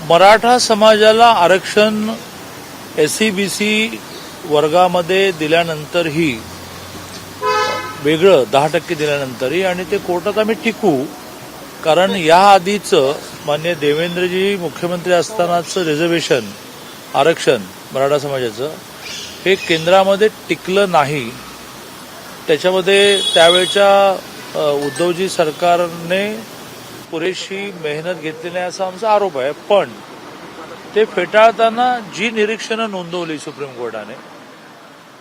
मराठा समाजाला आरक्षण SC-BC वर्गामध्ये दिल्यानंतरही वेगळं 10% दिल्यानंतरही आणि ते कोर्टात आम्ही टिकू, कारण या आधीचं मान्य देवेंद्रजी मुख्यमंत्री असतानाचं रिझर्वेशन आरक्षण मराठा समाजाचं हे केंद्रामध्ये टिकलं नाही. त्याच्यामध्ये त्यावेळच्या उद्धवजी सरकारने पुरेशी मेहनत घेतली नाही असा आमचा आरोप आहे. पण ते फेटाळताना जी निरीक्षणं नोंदवली सुप्रीम कोर्टाने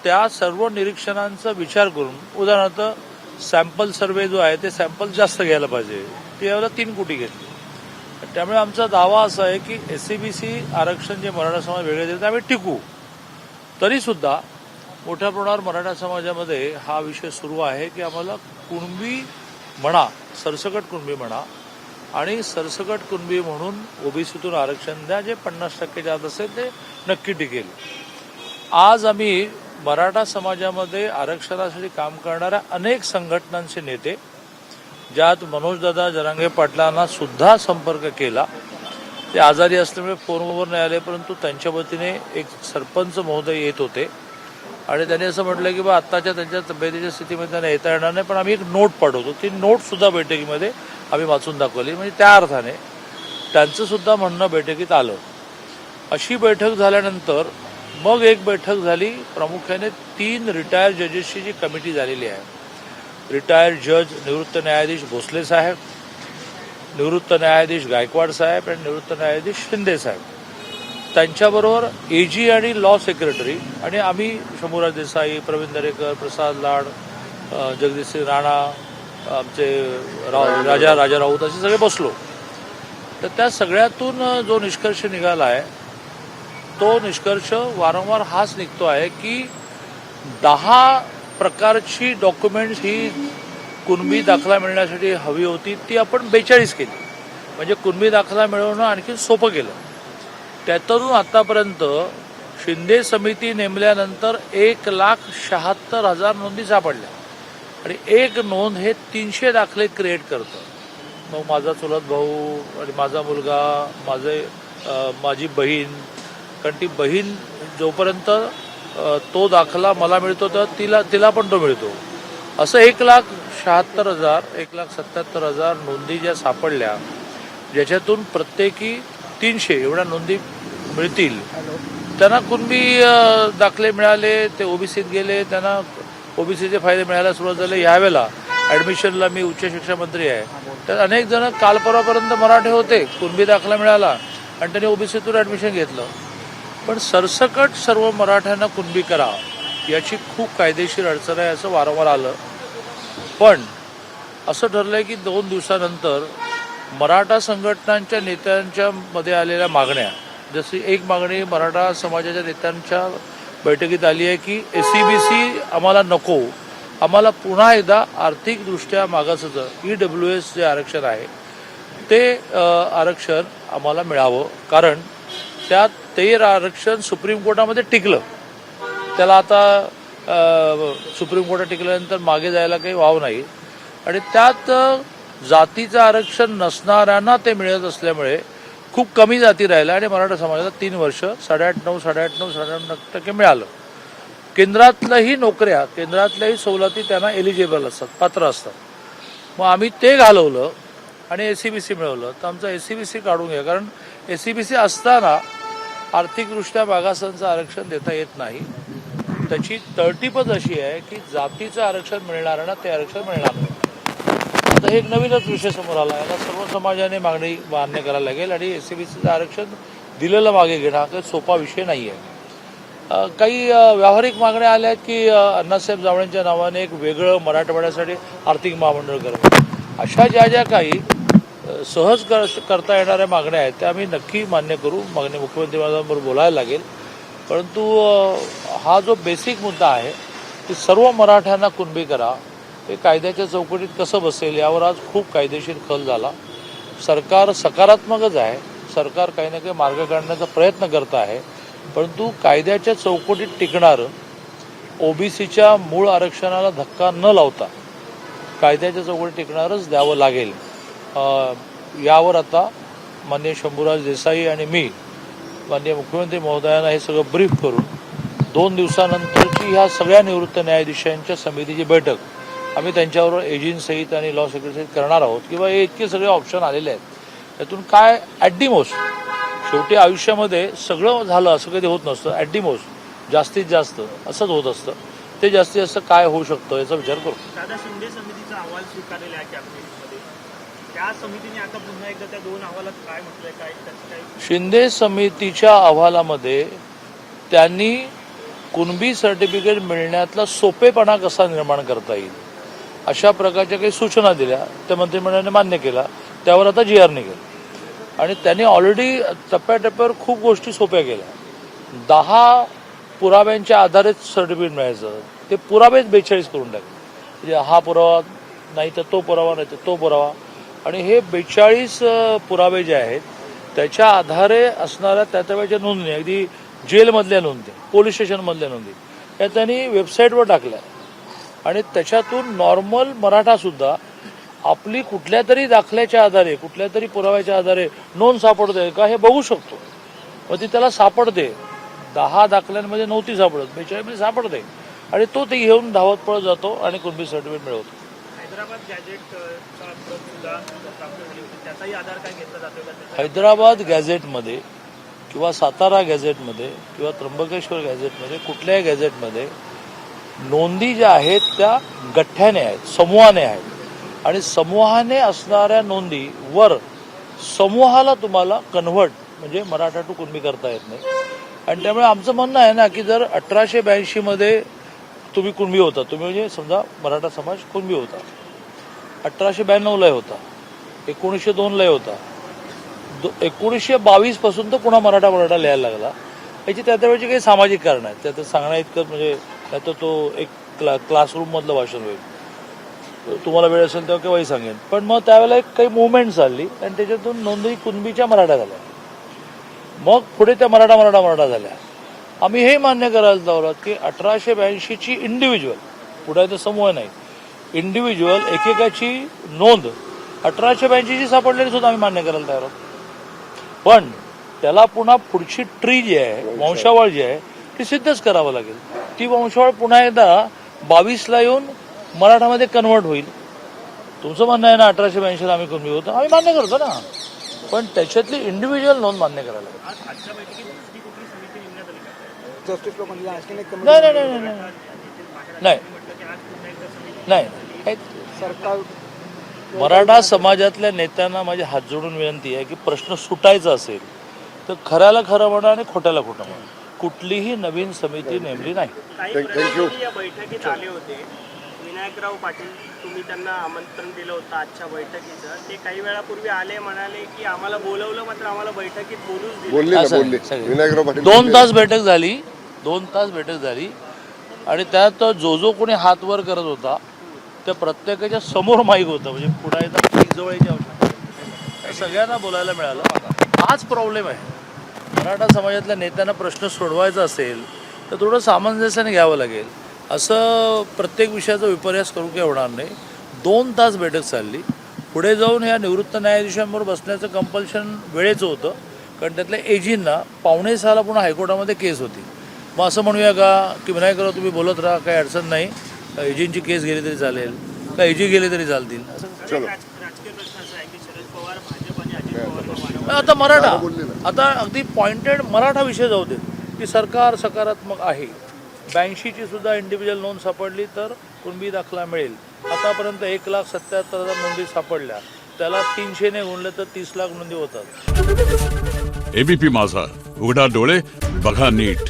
त्या सर्व निरीक्षणांचा विचार करून, उदाहरणार्थ सॅम्पल सर्व्हे जो आहे ते सॅम्पल जास्त घ्यायला पाहिजे, ते यावेळेला 3 कोटी घेतली. त्यामुळे आमचा दावा असा आहे की SC-BC आरक्षण जे मराठा समाज वेगळे देते आम्ही टिकू. तरी सुद्धा मोठ्या प्रमाणावर मराठा समाजामध्ये हा विषय सुरू आहे की आम्हाला कुणबी म्हणा, सरसकट कुणबी म्हणा आणि सरसकट कुणबी म्हणून ओबीसीतून आरक्षण द्या, जे 50% जात असेल ते नक्की टिकेल. आज आम्ही मराठा समाजामध्ये आरक्षणासाठी काम करणाऱ्या अनेक संघटनांचे नेते, ज्यात मनोजदादा जरांगे पाटलांना सुद्धा संपर्क केला. ते आजारी असल्यामुळे फोनवर नाही आले, परंतु त्यांच्या वतीने एक सरपंच महोदय येत होते आणि त्यांनी असं म्हटलं की बा आत्ताच्या त्यांच्या तब्येतीच्या स्थितीमध्ये त्यांना येता येणार नाही, पण आम्ही एक नोट पाठवतो. ती नोट सुद्धा बैठकीमध्ये आम्ही वाचून दाखवली. म्हणजे त्या अर्थाने त्यांचं सुद्धा म्हणणं बैठकीत आलं. अशी बैठक झाल्यानंतर मग एक बैठक झाली, प्रामुख्याने 3 रिटायर्ड जजेसची जी कमिटी झालेली आहे. रिटायर्ड जज निवृत्त न्यायाधीश भोसले साहेब, निवृत्त न्यायाधीश गायकवाड साहेब आणि निवृत्त न्यायाधीश शिंदे साहेब, त्यांच्याबरोबर AG आणि लॉ सेक्रेटरी आणि आम्ही शंभूराज देसाई, प्रवीण दरेकर, प्रसाद लाड, जगदीशसिंग राणा, आमचे राजा राऊत असे सगळे बसलो. तर त्या सगळ्यातून जो निष्कर्ष निघाला आहे तो निष्कर्ष वारंवार हाच निघतो आहे की 10 प्रकारची डॉक्युमेंट्स ही कुणबी दाखला मिळण्यासाठी हवी होती, ती आपण 42 केली. म्हणजे कुणबी दाखला मिळवणं आणखी सोपं केलं. त्यातून आतापर्यंत शिंदे समिती नेमल्यानंतर 1,76,000 नोंदी सापडल्या आणि एक नोंद हे 300 दाखले क्रिएट करतं. मग माझा चुलत भाऊ आणि माझा मुलगा, माझी बहीण, कारण ती बहीण जोपर्यंत तो दाखला मला मिळतो तर तिला पण तो मिळतो. असं 1,76,000 1,77,000 नोंदी ज्या सापडल्या, ज्याच्यातून प्रत्येकी 300 एवढ्या नोंदी मिळतील. त्यांना कुणबी दाखले मिळाले, ते ओबीसीत गेले, त्यांना ओबीसीचे फायदे मिळायला सुरुवात झाले. यावेळेला ॲडमिशनला मी उच्च शिक्षण मंत्री आहे, तर अनेक जण काल परवापर्यंत मराठे होते, कुणबी दाखला मिळाला आणि त्यांनी ओबीसीतून ॲडमिशन घेतलं. पण सरसकट सर्व मराठ्यांना कुणबी करा याची खूप कायदेशीर अडचण आहे असं वारंवार आलं. पण असं ठरलंय की 2 दिवसानंतर मराठा संघटनांच्या नेत्यांच्या मध्ये आलेल्या मागण्या, जशी एक मागणी मराठा समाजाच्या नेत्यांच्या बैठकीत आली आहे की SC-BC आम्हाला नको, आम्हाला पुन्हा एकदा आर्थिकदृष्ट्या मागासचं EWS जे आरक्षण आहे ते आरक्षण आम्हाला मिळावं, कारण त्यात ते आरक्षण सुप्रीम कोर्टामध्ये टिकलं. त्याला आता सुप्रीम कोर्टात टिकल्यानंतर मागे जायला काही वाव नाही. आणि त्यात जातीचं आरक्षण नसणाऱ्यांना ते मिळत असल्यामुळे खूप कमी जाती राहिल्या आणि मराठा समाजाला 3 वर्ष 8.5% मिळालं. केंद्रातल्याही नोकऱ्या, केंद्रातल्याही सवलती त्यांना एलिजिबल असतात, पात्र असतात. मग आम्ही ते घालवलं आणि SC-BC मिळवलं. तर आमचा SC-BC काढून घ्या, कारण SC-BC असताना आर्थिकदृष्ट्या मागासांचं आरक्षण देता येत नाही. त्याची तरतूबच अशी आहे की जातीचं आरक्षण मिळणाऱ्यांना ते आरक्षण मिळणार नाही. आता हे एक नवीनच विषय समोर आला. याला सर्व समाजाने मागणी मान्य करायला लागेल आणि SC-BCचं आरक्षण दिलेलं मागे घेणं हा काही सोपा विषय नाही आहे. काही व्यावहारिक मागण्या आल्या आहेत की अण्णासाहेब जावळेंच्या नावाने एक वेगळं मराठवाड्यासाठी आर्थिक महामंडळ करावं. अशा ज्या काही सहज करता येणाऱ्या मागण्या आहेत त्या आम्ही नक्की मान्य करू. मागणी मुख्यमंत्री महोदयांबरोबर बोलायला लागेल. परंतु हा जो बेसिक मुद्दा आहे की सर्व मराठ्यांना कुणबी करा, हे कायद्याच्या चौकटीत कसं बसेल यावर आज खूप कायदेशीर खल झाला. सरकार सकारात्मकच आहे, सरकार काही ना काही मार्ग काढण्याचा प्रयत्न करत आहे, परंतु कायद्याच्या चौकटीत टिकणारं ओबीसीच्या मूळ आरक्षणाला धक्का न लावता कायद्याच्या चौकटीत टिकणारच द्यावं लागेल. यावर आता माननीय शंभूराज देसाई आणि मी माननीय मुख्यमंत्री महोदयांना हे सगळं ब्रीफ करून 2 दिवसानंतरची ह्या सगळ्या निवृत्त न्यायाधीशांच्या समितीची बैठक आम्ही त्यांच्याबरोबर एजंटसहित आणि लॉ सेक्रेटरीसहित करणार आहोत किंवा हे इतके सगळे ऑप्शन आलेले आहेत. त्यातून काय ॲट दी मोस्ट शेवटी आयुष्यामध्ये सगळं झालं असं कधी होत नसतं. ॲट दी मोस्ट जास्तीत जास्त असंच होत असतं. ते जास्तीत जास्त काय होऊ शकतं याचा विचार करू. दादा, शिंदे समितीचा अहवाल स्वीकारलेला आहे कॅबिनेटमध्ये. त्या समितीने आता पुन्हा एकदा त्या 2 अहवालात काय म्हटलंय, काय त्याचं काय? शिंदे समितीच्या अहवालामध्ये त्यांनी कुणबी सर्टिफिकेट मिळण्यातला सोपेपणा कसा निर्माण करता येईल अशा प्रकारच्या काही सूचना दिल्या. त्या मंत्रिमंडळाने मान्य केला. त्यावर आता GR निघेल आणि त्यांनी ऑलरेडी टप्प्याटप्प्यावर खूप गोष्टी सोप्या केल्या. 10 पुराव्यांच्या आधारेच सर्टिफिकेट मिळायचं ते पुरावेच 42 करून टाकले. म्हणजे हा पुरावा नाही तर तो पुरावा, नाही तर तो पुरावा, आणि हे 42 पुरावे जे आहेत त्याच्या आधारे असणाऱ्या त्या नोंदणी, अगदी जेलमधल्या नोंदी, पोलीस स्टेशनमधल्या नोंदी या त्यांनी वेबसाईटवर टाकल्या आणि त्याच्यातून नॉर्मल मराठासुद्धा आपली कुठल्या तरी दाखल्याच्या आधारे, कुठल्या तरी पुराव्याच्या आधारे नोंद सापडते का हे बघू शकतो. मग ती त्याला सापडते. 10 दाखल्यांमध्ये नव्हती सापडत, 42 मध्ये सापडते आणि तो ते घेऊन धावत पळत जातो आणि कुणबी सर्टिफिकेट मिळवतो. हैदराबाद गॅझेट त्याचाही आधार काय घेतला जातो का? हैदराबाद गॅझेटमध्ये किंवा सातारा गॅझेटमध्ये किंवा त्र्यंबकेश्वर गॅझेटमध्ये, कुठल्याही गॅझेटमध्ये नोंदी ज्या आहेत त्या गठ्ठ्याने आहेत, समूहाने आहेत आणि समूहाने असणाऱ्या नोंदीवर समूहाला तुम्हाला कन्व्हर्ट म्हणजे मराठा टू कुणबी करता येत नाही. आणि त्यामुळे आमचं म्हणणं आहे ना की जर 1882 मध्ये तुम्ही कुणबी होता, तुम्ही म्हणजे समजा मराठा समाज कुणबी होता, 1892 ला होता, 1902 ला होता, 1922 पासून तर पुन्हा मराठा लिहायला लागला. याची त्यावेळची काही सामाजिक कारण आहेत. त्यात सांगण्या इतकं म्हणजे त्यात तो एक क्लासरूम मधलं भाषण होईल. तुम्हाला वेळ असेल तेव्हा केव्हाही सांगेन. पण मग त्यावेळेला एक काही मुवमेंट चालली आणि त्याच्यातून नोंदणी कुणबीच्या मराठा झाल्या. मग पुढे त्या मराठा झाल्या. आम्ही हे मान्य करायला लावलं की 1882ची इंडिव्हिज्युअल, पुढे तर समूह नाही, इंडिव्हिज्युअल एकेकाची नोंद 1882ची सापडलेली सुद्धा आम्ही मान्य करायला तयार आहोत. पण त्याला पुन्हा पुढची ट्री जी आहे, वंशावळ जी आहे ती सिद्धच करावं लागेल. ती वंशावळ पुन्हा एकदा 22 ला येऊन मराठामध्ये कन्व्हर्ट होईल. तुमचं म्हणणं आहे ना 1882 आम्ही कुणबी होतो, आम्ही मान्य करतो ना, पण त्याच्यातली इंडिव्हिज्युअल नोंद मान्य करायला लागेल. आजच्या बैठकीत दुसरी कुठली समिती नेमण्यात आली का? जस्टिस लोकांनी आणखी एक कमिटी नाही. सरकार मराठा समाजातल्या नेत्यांना माझी हात जोडून विनंती आहे की प्रश्न सुटायचा असेल तर खऱ्याला खरं म्हणा आणि खोट्याला खोटं म्हणा. कुठलीही नवीन समिती नेमली नाही. काही प्रतिनिधी या बैठकीत आले होते. विनायकराव पाटील, तुम्ही त्यांना आमंत्रण दिलं होतं आजच्या बैठकीचं. ते काही वेळापूर्वी आले, म्हणाले की आम्हाला बोलवलं मात्र आम्हाला बैठकीत बोलूच दिलं. विनायकराव पाटील 2 तास बैठक झाली, 2 तास बैठक झाली आणि त्यात जो कोणी हात वर करत होता त्या प्रत्येकाच्या समोर माईक होतं. म्हणजे पुढे येतात माईक जवळ यायची आवश्यकता नाही. सगळ्यांना बोलायला मिळालं. हाच प्रॉब्लेम आहे. मराठा समाजातल्या नेत्यांना प्रश्न सोडवायचा असेल तर थोडं सामंजस्याने घ्यावं लागेल. असं प्रत्येक विषयाचा विपर्यास करू काही होणार नाही. 2 तास बैठक चालली. पुढे जाऊन या निवृत्त न्यायाधीशांबरोबर बसण्याचं कंपल्शन वेळेचं होतं, कारण त्यातल्या एजींना 5:45 पुन्हा हायकोर्टामध्ये केस होती. मग असं म्हणूया का की विनायकराव तुम्ही बोलत राहा, काही अडचण नाही, एजींची केस गेली तरी चालेल, का एजी गेले तरी चालतील. राजकीय प्रश्न असा आहे की शरद पवार भाजप आणि अजित पवार आता मराठा, आता अगदी पॉइंटेड मराठा विषय जाऊ दे की सरकार सकारात्मक आहे. 82ची सुद्धा इंडिव्हिज्युअल नोंद सापडली तर कुणबी दाखला मिळेल. आतापर्यंत 1,77,000 नोंदी सापडल्या, त्याला 300ने गुणले तर 30 लाख नोंदी होतात. एबीपी माझा, उघडा डोळे बघा नीट.